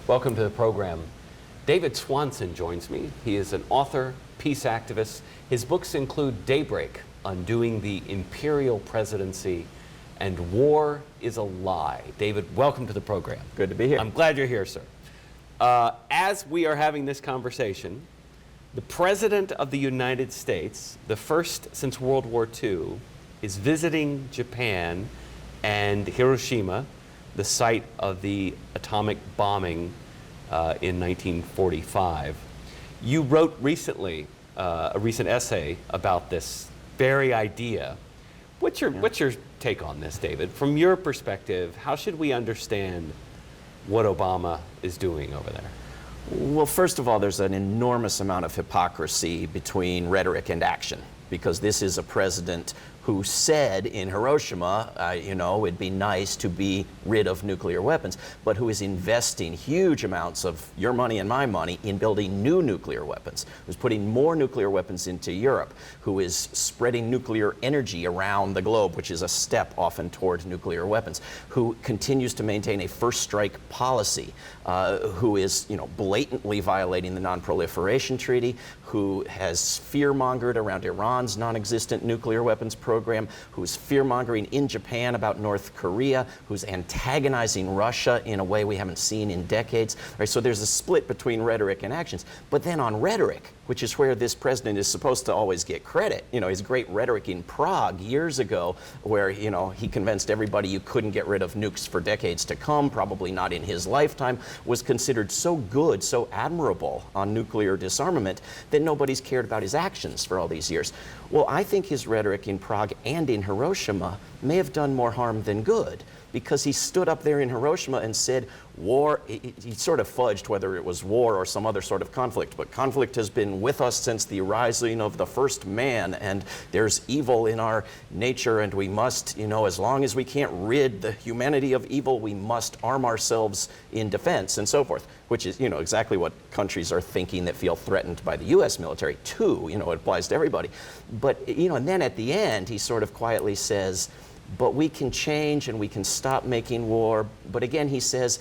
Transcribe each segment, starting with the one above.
Welcome to the program. David Swanson joins me. He is an author, peace activist. His books include Daybreak, Undoing the Imperial Presidency, and War is a Lie. David, welcome to the program. Good to be here. I'm glad you're here, sir. As we are having this conversation, the President of the United States, the first since World War II, is visiting Japan and Hiroshima, the site of the atomic bombing in 1945. You wrote recently a recent essay about this very idea. What's your take on this, David? From your perspective, how should we understand what Obama is doing over there? Well, first of all, there's an enormous amount of hypocrisy between rhetoric and action, because this is a president who said in Hiroshima, it'd be nice to be rid of nuclear weapons, but who is investing huge amounts of your money and my money in building new nuclear weapons, who's putting more nuclear weapons into Europe, who is spreading nuclear energy around the globe, which is a step often toward nuclear weapons, who continues to maintain a first strike policy, who is blatantly violating the Non-Proliferation Treaty, who has fear-mongered around Iran's non-existent nuclear weapons program, who's fear-mongering in Japan about North Korea, who's antagonizing Russia in a way we haven't seen in decades. Right, so there's a split between rhetoric and actions. But then on rhetoric, which is where this president is supposed to always get credit, his great rhetoric in Prague years ago, where he convinced everybody you couldn't get rid of nukes for decades to come, probably not in his lifetime, was considered so good, so admirable on nuclear disarmament that nobody's cared about his actions for all these years. Well, I think his rhetoric in Prague and in Hiroshima may have done more harm than good, because he stood up there in Hiroshima and said, war, he sort of fudged whether it was war or some other sort of conflict, but conflict has been with us since the rising of the first man, and there's evil in our nature, and we must, as long as we can't rid the humanity of evil, we must arm ourselves in defense, and so forth, which is, exactly what countries are thinking that feel threatened by the U.S. military, too. It applies to everybody. But, and then at the end, he sort of quietly says, but we can change and we can stop making war. But again, he says,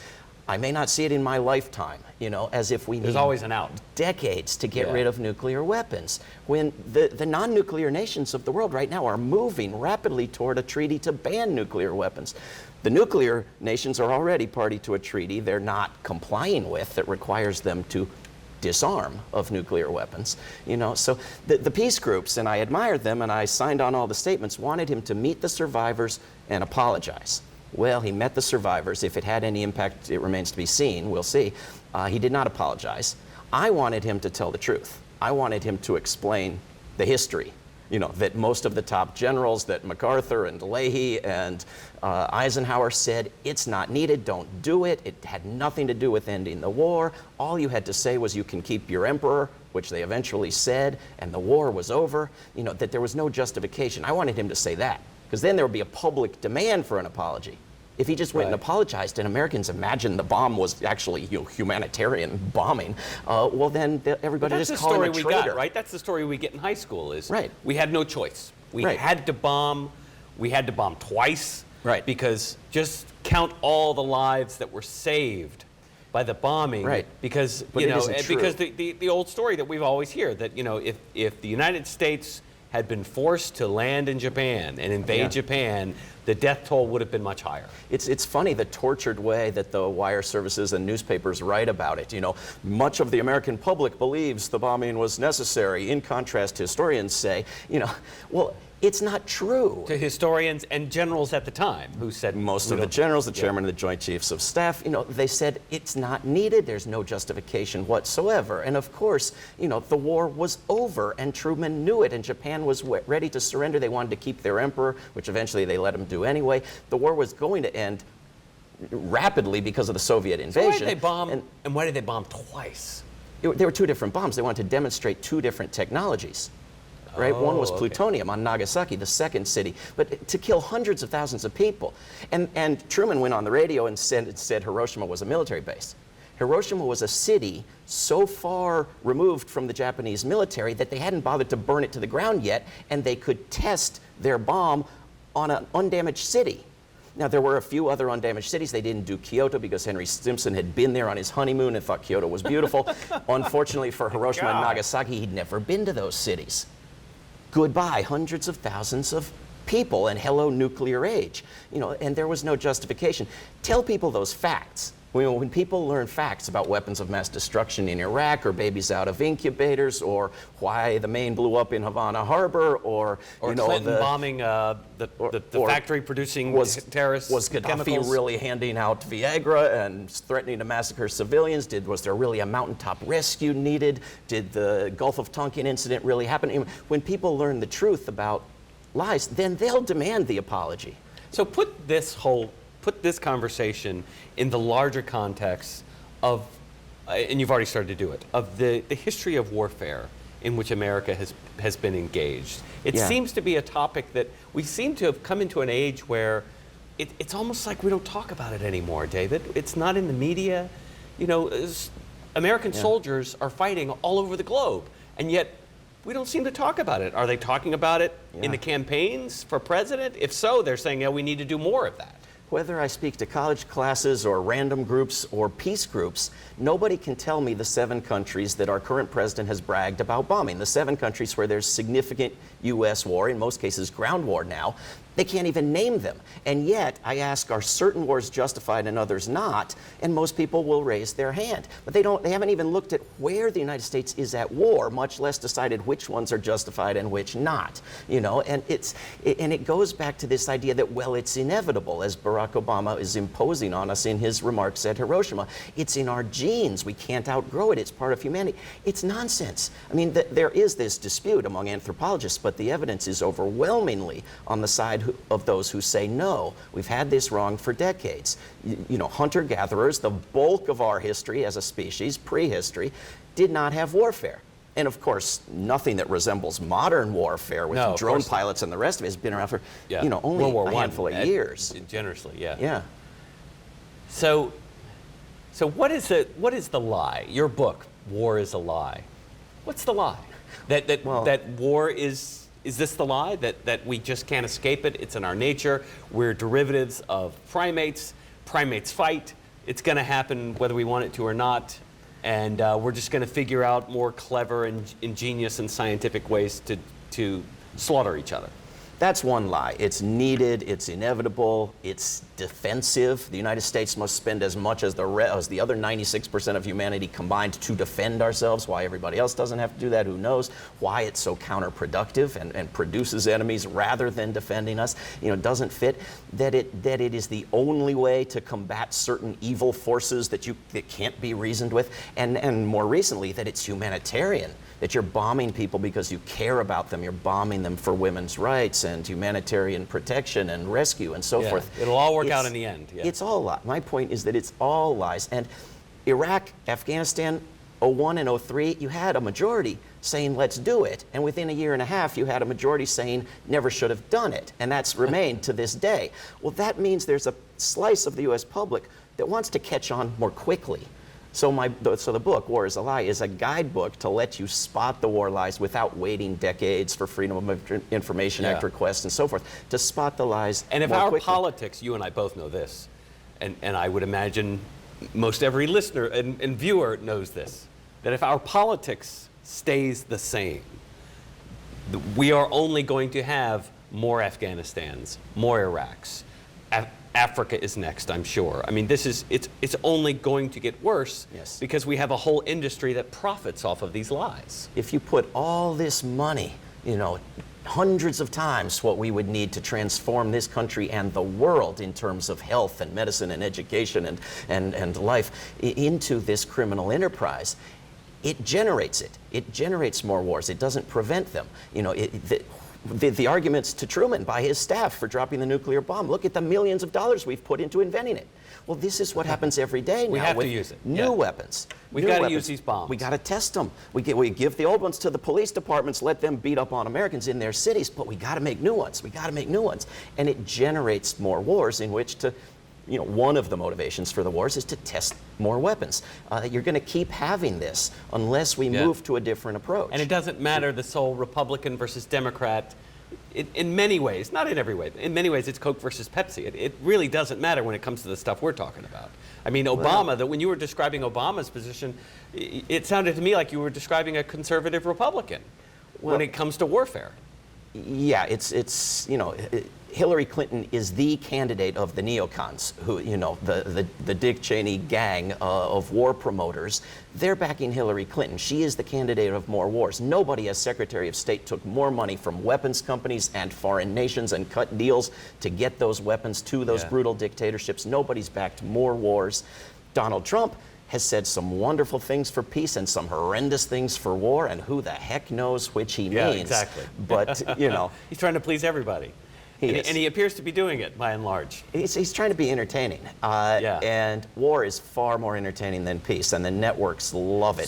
I may not see it in my lifetime, as if we need always an out. Decades to get rid of nuclear weapons. When the non-nuclear nations of the world right now are moving rapidly toward a treaty to ban nuclear weapons. The nuclear nations are already party to a treaty they're not complying with that requires them to disarm of nuclear weapons. So the peace groups, and I admired them and I signed on all the statements, wanted him to meet the survivors and apologize. Well, he met the survivors. If it had any impact, it remains to be seen. We'll see. He did not apologize. I wanted him to tell the truth. I wanted him to explain the history. That most of the top generals, that MacArthur and Leahy and Eisenhower said, it's not needed, don't do it. It had nothing to do with ending the war. All you had to say was you can keep your emperor, which they eventually said, and the war was over. That there was no justification. I wanted him to say that, because then there would be a public demand for an apology. If he just went and apologized and Americans imagined the bomb was actually humanitarian bombing, well then everybody just called him a traitor. That's the story we got, right? That's the story we get in high school is we had no choice. We Right. had to bomb. We had to bomb twice. Right. Because just count all the lives that were saved by the bombing. Right. Because But it isn't true. because the old story that we've always hear that if the United States had been forced to land in Japan and invade Japan, the death toll would have been much higher. It's funny the tortured way that the wire services and newspapers write about it. Much of the American public believes the bombing was necessary. In contrast, historians say, well, it's not true. To historians and generals at the time who said Most of the generals, the chairman of the Joint Chiefs of Staff, they said it's not needed, there's no justification whatsoever. And of course, the war was over and Truman knew it and Japan was ready to surrender. They wanted to keep their emperor, which eventually they let him do anyway. The war was going to end rapidly because of the Soviet invasion. So why did they bomb, and why did they bomb twice? There were two different bombs. They wanted to demonstrate two different technologies. Right? One was plutonium on Nagasaki, the second city, but to kill hundreds of thousands of people. And Truman went on the radio and said Hiroshima was a military base. Hiroshima was a city so far removed from the Japanese military that they hadn't bothered to burn it to the ground yet, and they could test their bomb on an undamaged city. Now, there were a few other undamaged cities. They didn't do Kyoto because Henry Stimson had been there on his honeymoon and thought Kyoto was beautiful. Unfortunately for Hiroshima and Nagasaki, he'd never been to those cities. Goodbye, hundreds of thousands of people, and hello, nuclear age. And there was no justification. Tell people those facts. When people learn facts about weapons of mass destruction in Iraq, or babies out of incubators, or why the Maine blew up in Havana Harbor, or Clinton bombing the factory producing terrorist was Gaddafi chemicals. really handing out Viagra and threatening to massacre civilians? Was there really a mountaintop rescue needed? Did the Gulf of Tonkin incident really happen? When people learn the truth about lies, then they'll demand the apology. So put this conversation in the larger context of, and you've already started to do it, of the history of warfare in which America has been engaged. It seems to be a topic that we seem to have come into an age where it's almost like we don't talk about it anymore, David. It's not in the media. American soldiers are fighting all over the globe, and yet we don't seem to talk about it. Are they talking about it in the campaigns for president? If so, they're saying, we need to do more of that. Whether I speak to college classes or random groups or peace groups, nobody can tell me the 7 countries that our current president has bragged about bombing. The 7 countries where there's significant U.S. war, in most cases ground war now, they can't even name them. And yet, I ask, are certain wars justified and others not? And most people will raise their hand. But they haven't even looked at where the United States is at war, much less decided which ones are justified and which not. And it goes back to this idea that, it's inevitable, as Barack Obama is imposing on us in his remarks at Hiroshima. It's in our genes. We can't outgrow it. It's part of humanity. It's nonsense. There is this dispute among anthropologists, but the evidence is overwhelmingly on the side of those who say no. We've had this wrong for decades. Hunter-gatherers, the bulk of our history as a species, prehistory, did not have warfare. And of course, nothing that resembles modern warfare with drone pilots and the rest of it has been around for, only a handful of years. Generously, yeah. Yeah. So what is the lie? Your book, War is a Lie. What's the lie? That war is this the lie? That we just can't escape it? It's in our nature. We're derivatives of primates. Primates fight. It's going to happen whether we want it to or not. And we're just going to figure out more clever and ingenious and scientific ways to slaughter each other. That's one lie. It's needed, it's inevitable, it's defensive. The United States must spend as much as the other 96% of humanity combined to defend ourselves. Why everybody else doesn't have to do that, who knows? Why it's so counterproductive and produces enemies rather than defending us. Doesn't fit. That it is the only way to combat certain evil forces that can't be reasoned with. And more recently, that it's humanitarian. That you're bombing people because you care about them. You're bombing them for women's rights and humanitarian protection and rescue and so forth. It'll all work out in the end. Yeah. It's all lies. My point is that it's all lies. And Iraq, Afghanistan, 01 and 03, you had a majority saying, let's do it. And within a year and a half, you had a majority saying, never should have done it. And that's remained to this day. Well, that means there's a slice of the U.S. public that wants to catch on more quickly. So the book, War is a Lie, is a guidebook to let you spot the war lies without waiting decades for Freedom of Information Act requests and so forth, to spot the lies And if more our quickly. politics, you and I both know this, and I would imagine most every listener and viewer knows this, that if our politics stays the same, we are only going to have more Afghanistans, more Iraqs. Africa is next, I'm sure. It's only going to get worse because we have a whole industry that profits off of these lies. If you put all this money, hundreds of times what we would need to transform this country and the world in terms of health and medicine and education and life into this criminal enterprise, it generates it. It generates more wars. It doesn't prevent them. The arguments to Truman by his staff for dropping the nuclear bomb. Look at the millions of dollars we've put into inventing it. Well, this is what happens every day now. We have with to use it. New weapons. We've got to use these bombs. We got to test them. We give the old ones to the police departments, let them beat up on Americans in their cities, but we got to make new ones. We got to make new ones. And it generates more wars in which to, one of the motivations for the wars is to test more weapons. You're going to keep having this unless we move to a different approach. And it doesn't matter the sole Republican versus Democrat in many ways, not in every way, in many ways, it's Coke versus Pepsi. It really doesn't matter when it comes to the stuff we're talking about. I mean, Obama, when you were describing Obama's position, it sounded to me like you were describing a conservative Republican when it comes to warfare. Yeah, Hillary Clinton is the candidate of the neocons, who, the Dick Cheney gang of war promoters. They're backing Hillary Clinton. She is the candidate of more wars. Nobody, as Secretary of State, took more money from weapons companies and foreign nations and cut deals to get those weapons to those brutal dictatorships. Nobody's backed more wars. Donald Trump has said some wonderful things for peace and some horrendous things for war, and who the heck knows which he means. Yeah, exactly. But, He's trying to please everybody. And he appears to be doing it, by and large. He's trying to be entertaining. And war is far more entertaining than peace, and the networks love it.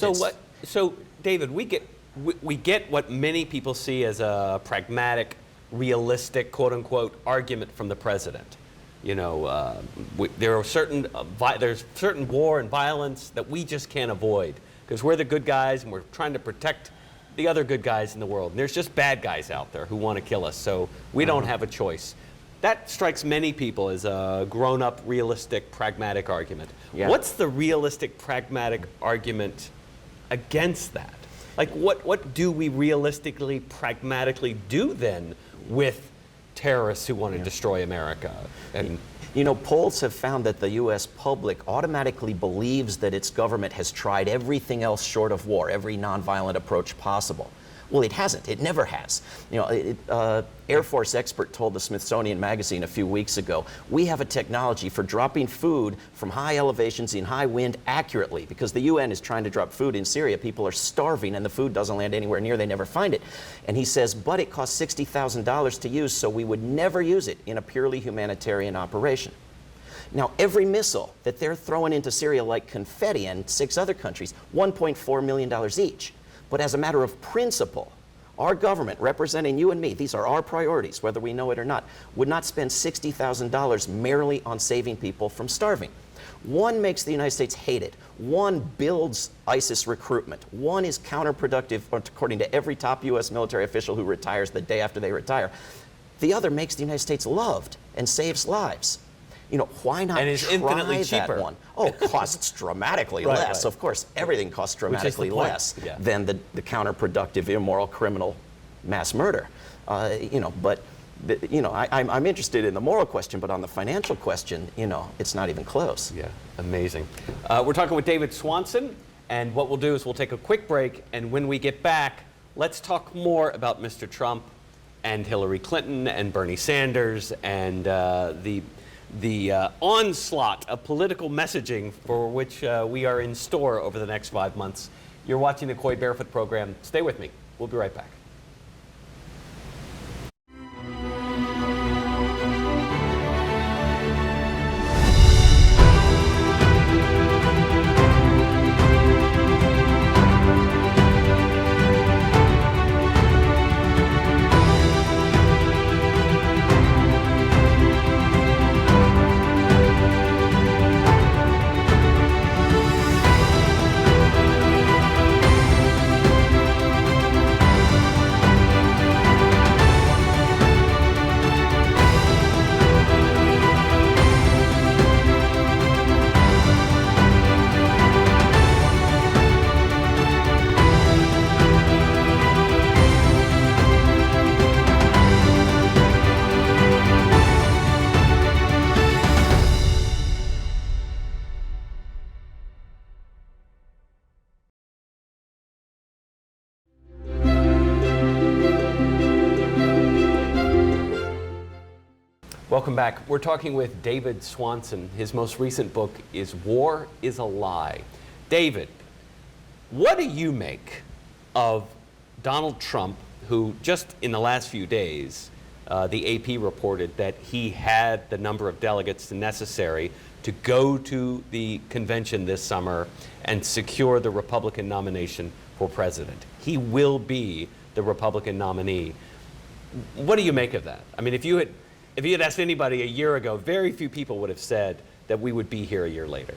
So David, we get what many people see as a pragmatic, realistic, quote-unquote, argument from the president. There are there's certain war and violence that we just can't avoid because we're the good guys and we're trying to protect the other good guys in the world. And there's just bad guys out there who want to kill us, so we don't have a choice. That strikes many people as a grown-up, realistic, pragmatic argument. Yeah. What's the realistic, pragmatic argument against that? Like, what do we realistically, pragmatically do then with terrorists who want to destroy America? And polls have found that the U.S. public automatically believes that its government has tried everything else short of war, every nonviolent approach possible. Well, it hasn't. It never has. Air Force expert told the Smithsonian Magazine a few weeks ago, we have a technology for dropping food from high elevations in high wind accurately, because the UN is trying to drop food in Syria. People are starving and the food doesn't land anywhere near. They never find it. And he says, but it costs $60,000 to use, so we would never use it in a purely humanitarian operation. Now, every missile that they're throwing into Syria like confetti, and 6 other countries, $1.4 million each. But as a matter of principle, our government, representing you and me, these are our priorities, whether we know it or not, would not spend $60,000 merely on saving people from starving. One makes the United States hated. One builds ISIS recruitment. One is counterproductive, according to every top U.S. military official who retires the day after they retire. The other makes the United States loved and saves lives. Why not and is try infinitely cheaper. that one? Oh, it costs dramatically less. Of course, everything costs dramatically less than the counterproductive, immoral, criminal mass murder. I'm interested in the moral question, but on the financial question, it's not even close. Yeah, amazing. We're talking with David Swanson, and what we'll do is we'll take a quick break, and when we get back, let's talk more about Mr. Trump and Hillary Clinton and Bernie Sanders and the onslaught of political messaging for which we are in store over the next 5 months. You're watching the Coy Barefoot Program. Stay with me. We'll be right back. Welcome back. We're talking with David Swanson. His most recent book is War is a Lie. David, what do you make of Donald Trump, who just in the last few days, the AP reported that he had the number of delegates necessary to go to the convention this summer and secure the Republican nomination for president? He will be the Republican nominee. What do you make of that? I mean, if you had asked anybody a year ago, very few people would have said that we would be here a year later.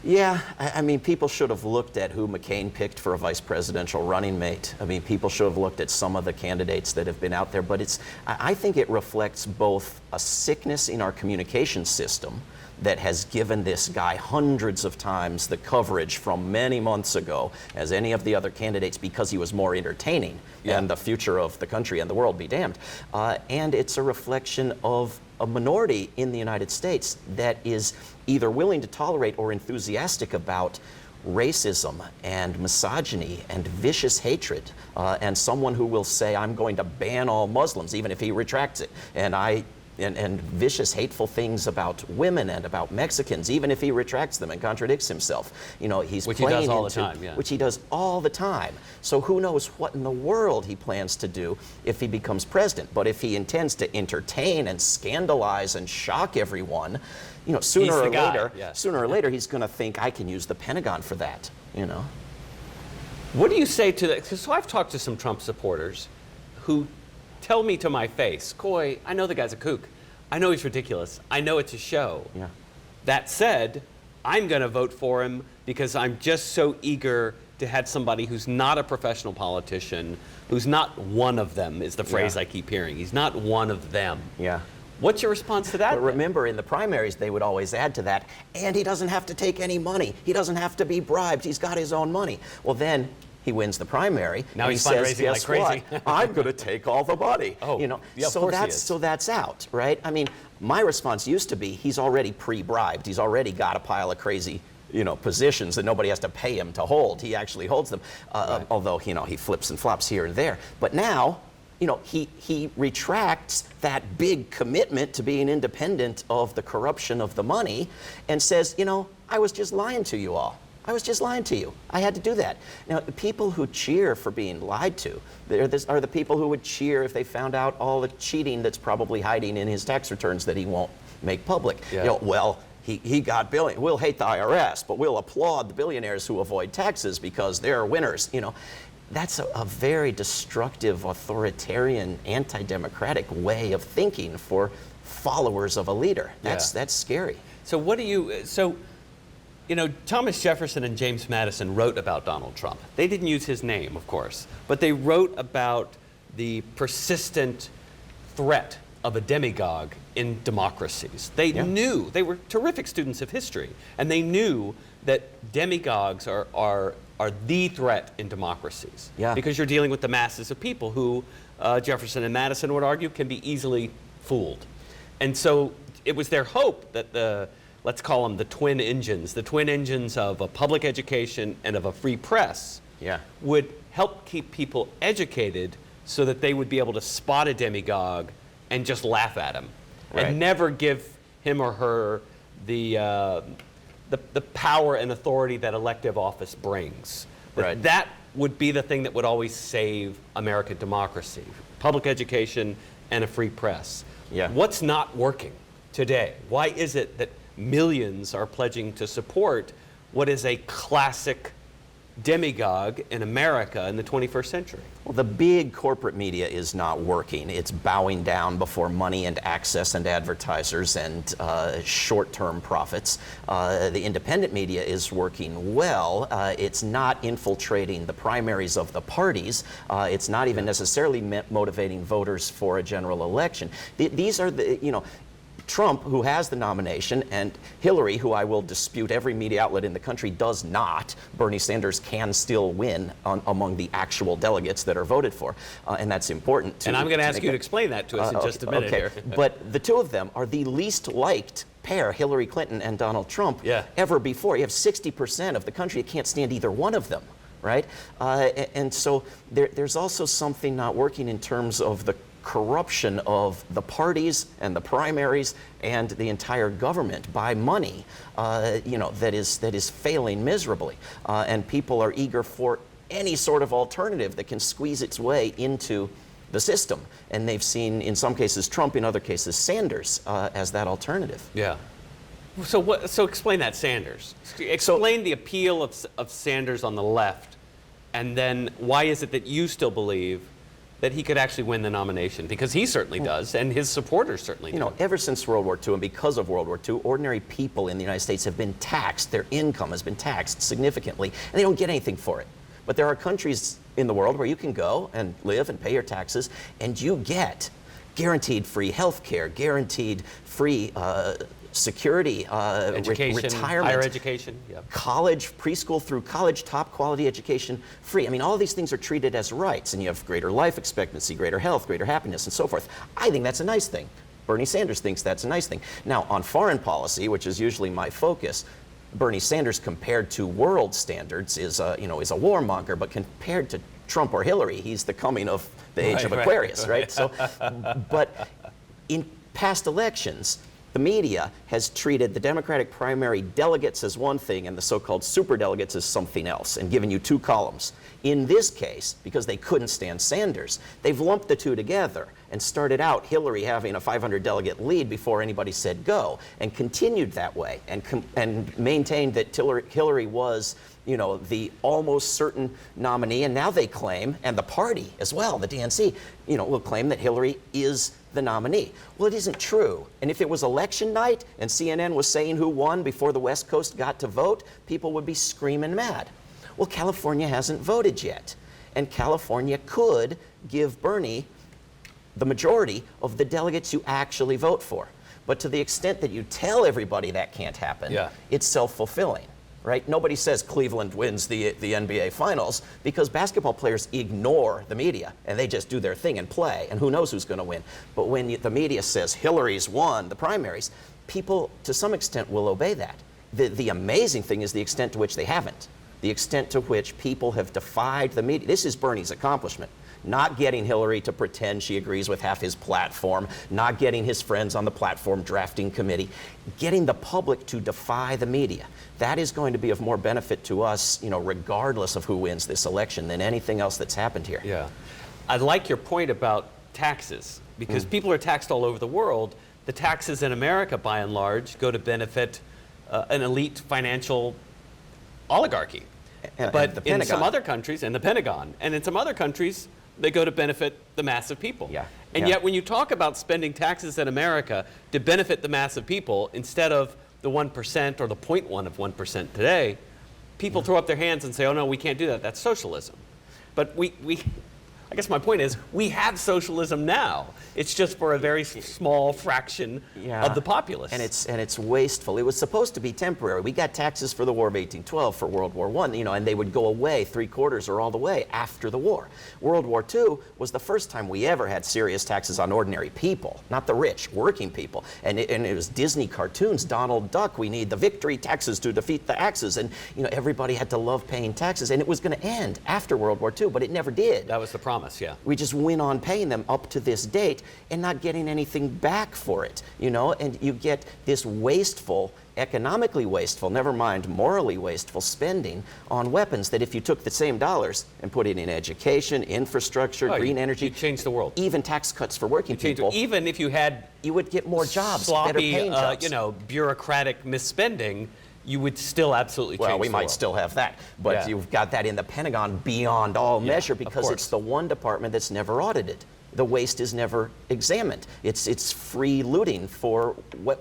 Yeah, I mean, people should have looked at who McCain picked for a vice presidential running mate. I mean, people should have looked at some of the candidates that have been out there. But I think it reflects both a sickness in our communication system that has given this guy hundreds of times the coverage from many months ago as any of the other candidates because he was more entertaining, and the future of the country and the world be damned. And it's a reflection of a minority in the United States that is either willing to tolerate or enthusiastic about racism and misogyny and vicious hatred, and someone who will say, I'm going to ban all Muslims, even if he retracts it, and vicious, hateful things about women and about Mexicans, even if he retracts them and contradicts himself. You know, which he does all the time, yeah. Which he does all the time. So who knows what in the world he plans to do if he becomes president. But if he intends to entertain and scandalize and shock everyone, you know, sooner or later, he's going to think, I can use the Pentagon for that, you know. What do you say to that? So I've talked to some Trump supporters who tell me to my face, Coy, I know the guy's a kook. I know he's ridiculous. I know it's a show. Yeah. That said, I'm going to vote for him because I'm just so eager to have somebody who's not a professional politician, who's not one of them, is the phrase I keep hearing. He's not one of them. Yeah. What's your response to that? But remember, in the primaries, they would always add to that, and he doesn't have to take any money. He doesn't have to be bribed. He's got his own money. Well, then he wins the primary. Now and he's he says, fundraising guess like crazy. What? I'm going to take all the money. Oh, you know, yeah, of so course he that's is. so that's out, right? I mean, my response used to be, he's already pre-bribed. He's already got a pile of crazy, you know, positions that nobody has to pay him to hold. He actually holds them, although, you know, he flips and flops here and there. But now, you know, he retracts that big commitment to being independent of the corruption of the money and says, you know, I was just lying to you all. I was just lying to you. I had to do that. Now, the people who cheer for being lied to are the people who would cheer if they found out all the cheating that's probably hiding in his tax returns that he won't make public. Yeah. You know, well, he got billion. We'll hate the IRS, but we'll applaud the billionaires who avoid taxes because they're winners. You know, that's a very destructive, authoritarian, anti-democratic way of thinking for followers of a leader. That's scary. So what do you, you know, Thomas Jefferson and James Madison wrote about Donald Trump. They didn't use his name, of course, but they wrote about the persistent threat of a demagogue in democracies. They knew, they were terrific students of history, and they knew that demagogues are the threat in democracies. Yeah. Because you're dealing with the masses of people who Jefferson and Madison would argue can be easily fooled. And so it was their hope that let's call them the twin engines of a public education and of a free press would help keep people educated so that they would be able to spot a demagogue and just laugh at him and never give him or her the power and authority that elective office brings. That would be the thing that would always save American democracy, public education and a free press. What's not working today? Why is it that millions are pledging to support what is a classic demagogue in America in the 21st century? Well, the big corporate media is not working. It's bowing down before money and access and advertisers and short-term profits. The independent media is working well. It's not infiltrating the primaries of the parties. It's not even necessarily motivating voters for a general election. These are the, you know, Trump, who has the nomination, and Hillary, who I will dispute every media outlet in the country does not. Bernie Sanders can still win among the actual delegates that are voted for, and that's important. And I'm going to ask you to explain that to us in just a minute here. But the two of them are the least liked pair, Hillary Clinton and Donald Trump, ever before. You have 60% of the country that can't stand either one of them, right? And so there's also something not working in terms of the corruption of the parties and the primaries and the entire government by money, you know, that is failing miserably, and people are eager for any sort of alternative that can squeeze its way into the system. And they've seen, in some cases, Trump, in other cases, Sanders, as that alternative. Yeah. So explain that, Sanders. Explain the appeal of Sanders on the left, and then why is it that you still believe that he could actually win the nomination? Because he certainly does, and his supporters certainly do. You know, ever since World War II and because of World War II, ordinary people in the United States have been taxed. Their income has been taxed significantly, and they don't get anything for it. But there are countries in the world where you can go and live and pay your taxes, and you get guaranteed free health care, guaranteed free security, Education, retirement, higher education, yep. college, preschool through college, top quality education, free. I mean, all these things are treated as rights, and you have greater life expectancy, greater health, greater happiness, and so forth. I think that's a nice thing. Bernie Sanders thinks that's a nice thing. Now, on foreign policy, which is usually my focus, Bernie Sanders, compared to world standards, is a warmonger, but compared to Trump or Hillary, he's the coming of the age of Aquarius, right? So, but in past elections, the media has treated the Democratic primary delegates as one thing and the so-called superdelegates as something else, and given you two columns. In this case, because they couldn't stand Sanders, they've lumped the two together and started out Hillary having a 500 delegate lead before anybody said go, and continued that way, and maintained that Hillary was, you know, the almost certain nominee, and now they claim, and the party as well, the DNC, you know, will claim that Hillary is the nominee. Well, it isn't true. And if it was election night and CNN was saying who won before the West Coast got to vote, people would be screaming mad. Well, California hasn't voted yet, and California could give Bernie the majority of the delegates you actually vote for. But to the extent that you tell everybody that can't happen, it's self-fulfilling. Right? Nobody says Cleveland wins the NBA Finals, because basketball players ignore the media and they just do their thing and play, and who knows who's going to win. But when the media says Hillary's won the primaries, people to some extent will obey that. The amazing thing is the extent to which they haven't. The extent to which people have defied the media. This is Bernie's accomplishment. Not getting Hillary to pretend she agrees with half his platform, not getting his friends on the platform drafting committee, getting the public to defy the media. That is going to be of more benefit to us, you know, regardless of who wins this election, than anything else that's happened here. Yeah. I like your point about taxes, because people are taxed all over the world. The taxes in America, by and large, go to benefit an elite financial oligarchy. But in some other countries, and the Pentagon, and in some other countries, they go to benefit the mass of people. And yet when you talk about spending taxes in America to benefit the mass of people instead of the 1% or the 0.1 of 1% today, people throw up their hands and say, oh no, we can't do that, that's socialism. But I guess my point is, we have socialism now. It's just for a very small fraction of the populace. And it's wasteful. It was supposed to be temporary. We got taxes for the War of 1812, for World War I, you know, and they would go away 3/4 or all the way after the war. World War II was the first time we ever had serious taxes on ordinary people, not the rich, working people. And it was Disney cartoons, Donald Duck, we need the victory taxes to defeat the Axis. And you know, everybody had to love paying taxes, and it was going to end after World War II, but it never did. That was the promise. Yeah. We just went on paying them up to this date and not getting anything back for it, you know, and you get this wasteful, economically wasteful, never mind morally wasteful spending on weapons that if you took the same dollars and put it in education, infrastructure, green energy, you'd change the world. Even tax cuts for working people. Even if you had, you would get more jobs, sloppy, better paying jobs. you know, bureaucratic misspending, you would still absolutely change the world. Well, we might still have that, but you've got that in the Pentagon beyond all measure, because it's the one department that's never audited. The waste is never examined. It's free looting for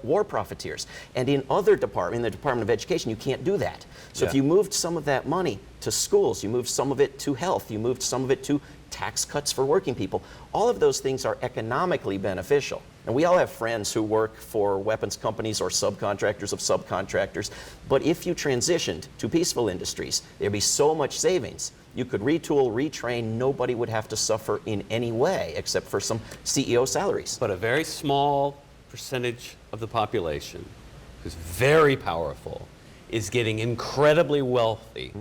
war profiteers. And in other departments, in the Department of Education, you can't do that. So if you moved some of that money to schools, you moved some of it to health, you moved some of it to tax cuts for working people, all of those things are economically beneficial. And we all have friends who work for weapons companies or subcontractors of subcontractors. But if you transitioned to peaceful industries, there'd be so much savings. You could retool, retrain, nobody would have to suffer in any way except for some CEO salaries. But a very small percentage of the population who's very powerful is getting incredibly wealthy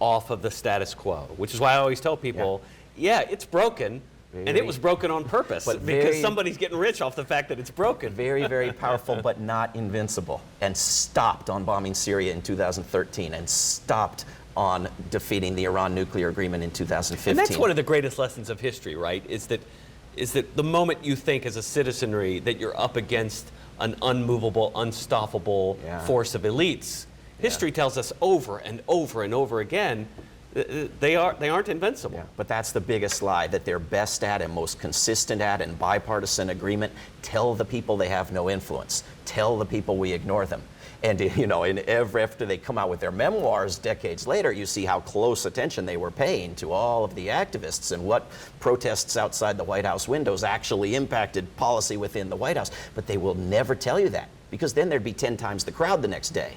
off of the status quo, which is why I always tell people, it's broken. And it was broken on purpose, because somebody's getting rich off the fact that it's broken. Very, very powerful, but not invincible. And stopped on bombing Syria in 2013, and stopped on defeating the Iran nuclear agreement in 2015. And that's one of the greatest lessons of history, right? Is that the moment you think as a citizenry that you're up against an unmovable, unstoppable force of elites, history tells us over and over and over again, They aren't invincible. Yeah, but that's the biggest lie that they're best at and most consistent at in bipartisan agreement. Tell the people they have no influence. Tell the people we ignore them. And you know, after they come out with their memoirs decades later, you see how close attention they were paying to all of the activists and what protests outside the White House windows actually impacted policy within the White House. But they will never tell you that, because then there'd be 10 times the crowd the next day.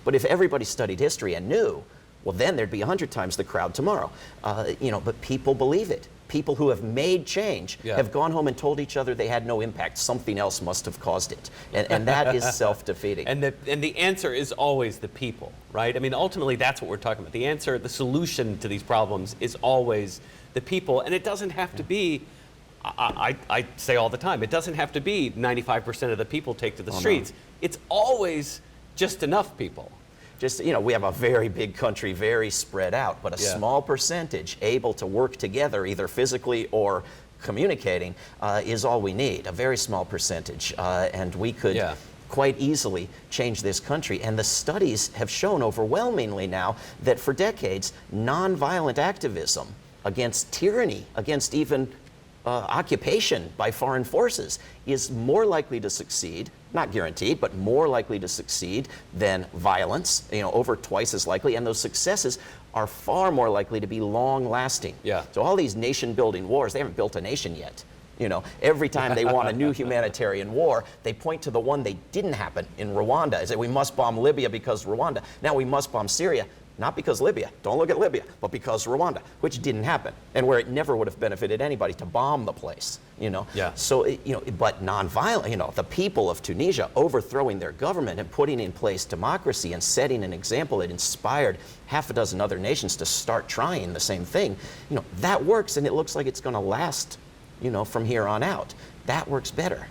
But if everybody studied history and knew, well, then there'd be 100 times the crowd tomorrow. You know, but people believe it. People who have made change have gone home and told each other they had no impact. Something else must have caused it. And that is self-defeating. And the answer is always the people, right? I mean, ultimately, that's what we're talking about. The answer, the solution to these problems is always the people. And it doesn't have to be, I say all the time, it doesn't have to be 95% of the people take to the streets. No. It's always just enough people. Just, you know, we have a very big country, very spread out, but a small percentage able to work together, either physically or communicating, is all we need, a very small percentage. And we could quite easily change this country. And the studies have shown overwhelmingly now that for decades, nonviolent activism against tyranny, against even occupation by foreign forces, is more likely to succeed, not guaranteed, but more likely to succeed than violence, you know, over twice as likely, and those successes are far more likely to be long-lasting. Yeah. So all these nation-building wars, they haven't built a nation yet. You know, every time they want a new humanitarian war, they point to the one that didn't happen in Rwanda. They say, we must bomb Libya because Rwanda. Now we must bomb Syria. Not because Libya, don't look at Libya, but because Rwanda, which didn't happen, and where it never would have benefited anybody to bomb the place, you know. Yeah. So, you know, but nonviolent, you know, the people of Tunisia overthrowing their government and putting in place democracy and setting an example that inspired half a dozen other nations to start trying the same thing, you know, that works, and it looks like it's going to last, you know, from here on out. That works better.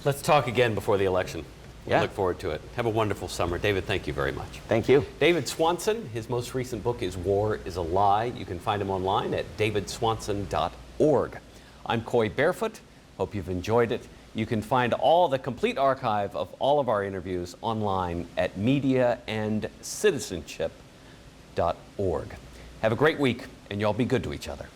Let's talk again before the election. Yeah. Look forward to it. Have a wonderful summer. David, thank you very much. Thank you. David Swanson, his most recent book is War is a Lie. You can find him online at davidswanson.org. I'm Coy Barefoot. Hope you've enjoyed it. You can find all the complete archive of all of our interviews online at mediaandcitizenship.org. Have a great week, and y'all be good to each other.